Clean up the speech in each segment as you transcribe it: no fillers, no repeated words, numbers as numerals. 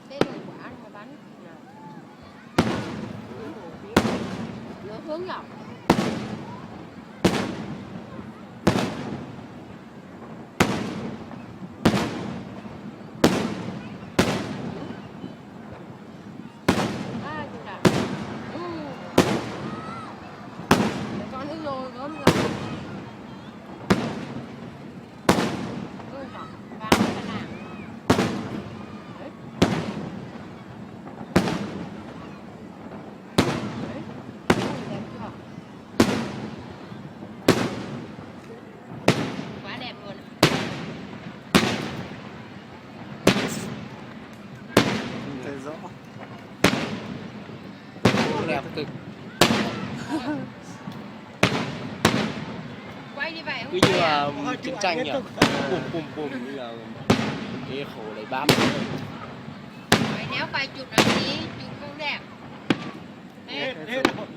cái đường quả mà bánh nó hướng ngọc. Con nước rồi gớm rồi. Quá đẹp luôn. Thấy rõ. Đẹp cực. Quay đi vậy Cứ như là chiến tranh nhỉ. Bùm như là cái khổ đấy bám. Mày nếu phải chụp nó gì, chụp không đẹp. Hết rồi.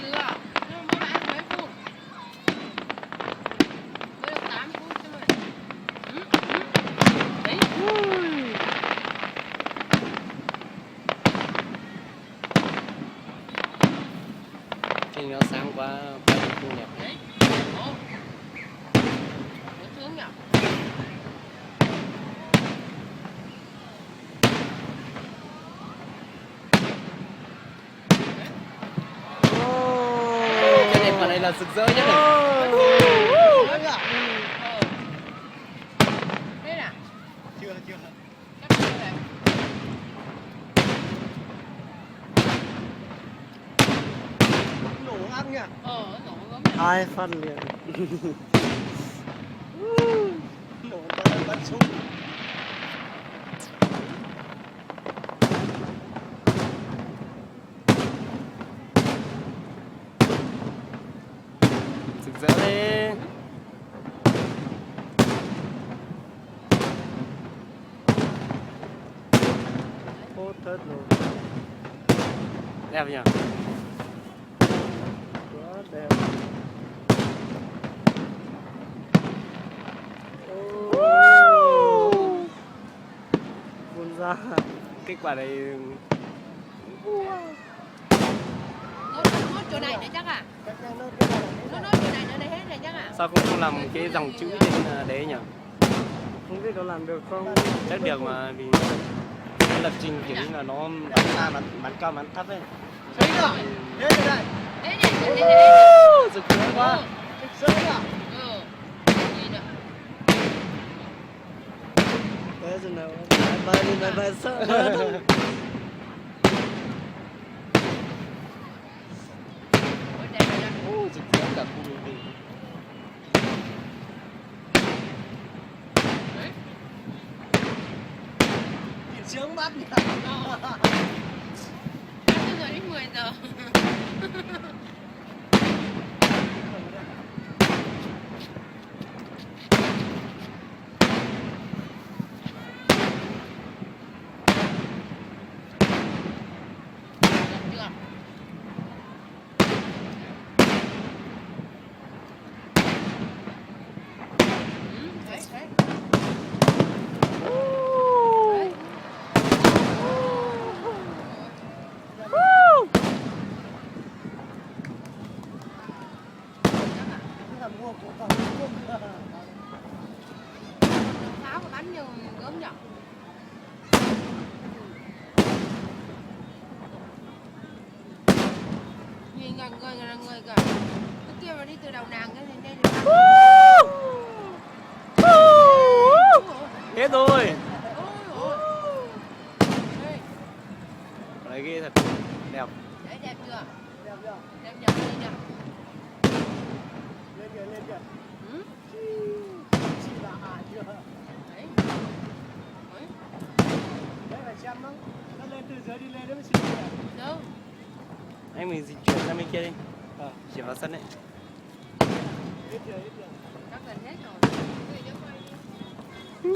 Chưa, nhưng mà ăn mấy phút. Mới được 8 phút thôi. Đấy. Thì nó sáng quá không đẹp. Đấy. Ồ. Nó sướng nhỉ? Cái đẹp vào đây là rực rỡ nhất này. Thế nào? Chưa. Cắt chưa vậy? Nổ ăn nhỉ? Nổ gớm. Hai phát liền. Nổ bắn súng. Rực rỡ đi. Ô thật rồi. Đẹp nhỉ? Quá đẹp. Vươn ra. Kết quả này Nốt chỗ này nữa chắc à? Nốt chỗ này nữa đây hết này chắc à? sao không làm cái dòng chữ trên đấy nhỉ? Không biết có làm được không? Chắc được mà vì cái lập trình kiểu như là nó bắn xa bắn cao bắn thấp ấy. Thấy rồi. Thế rồi đây. Đấy đây. Rực rỡ quá. Rực rỡ nhỉ? Gì nữa? Thế rồi nào. Bài sợ quá. Ôi đẹp rồi đó. Rực rỡ cả khu đô thị. Nhìn sướng mắt nhỉ? Ăn từ giờ đến 10 giờ. Pháo và bánh nhiều gớm nhở. Nhìn người kìa. Cái kia mà đi từ đầu nàng cái đến đây là Hết rồi. ôi. Đấy ghê thật. Đẹp. Đấy đẹp chưa? Đẹp chưa? Đẹp nhở đi nhở. Lên kìa. Chị là chưa? Đấy. Đấy phải xem nó. Nó lên từ dưới đi lên đấy mới xịn kìa. Đâu? Anh mình di chuyển sang bên kia đi. Chuyển vào sân đấy. Hết chưa? Chắc gần hết rồi. Người nhớ quay đi.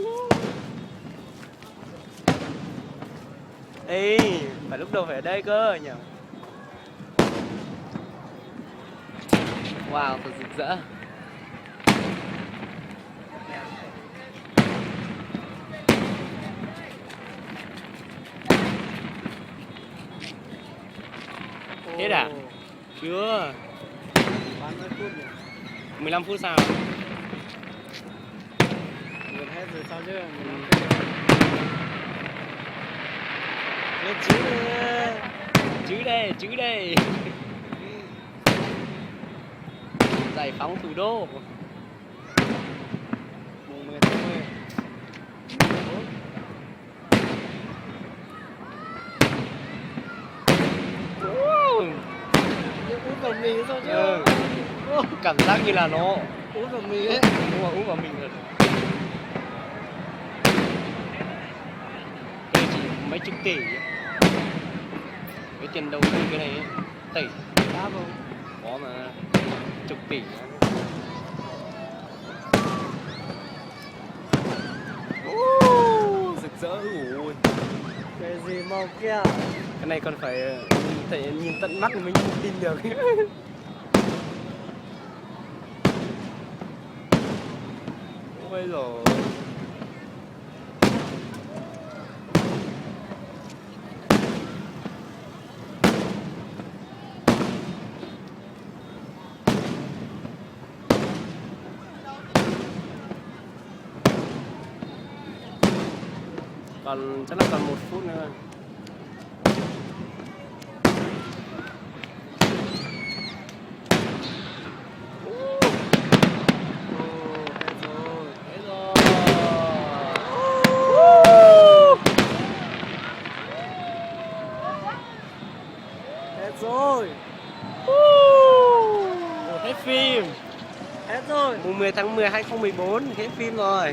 Ê, phải lúc đầu phải ở đây cơ nhỉ. Wow, thật rực rỡ. Hết à? Chưa. 30 phút nhỉ? 15 phút sao? Gần hết rồi sao chứ? 15 phút. Lên chứ đi. Chứ đây. Giải phóng thủ đô. Mùng 10 tháng 10. Nhưng uống vào mì sao chứ? Ừ. Cảm giác như là nó Uống vào mì ấy. uống vào mình rồi. Đây chỉ mấy chục tỷ ấy. Cái tiền đầu tư cái này ấy, tỷ Đá không? có mà chục tỷ. Rực rỡ ủi. Cái gì màu kia? Cái này còn phải nhìn tận mắt mới tin được. Ôi rồi. Còn chắc là còn 1 phút nữa. Hết rồi. Hết phim. Hết rồi. Mùng 10 tháng 10 2014 hết phim rồi.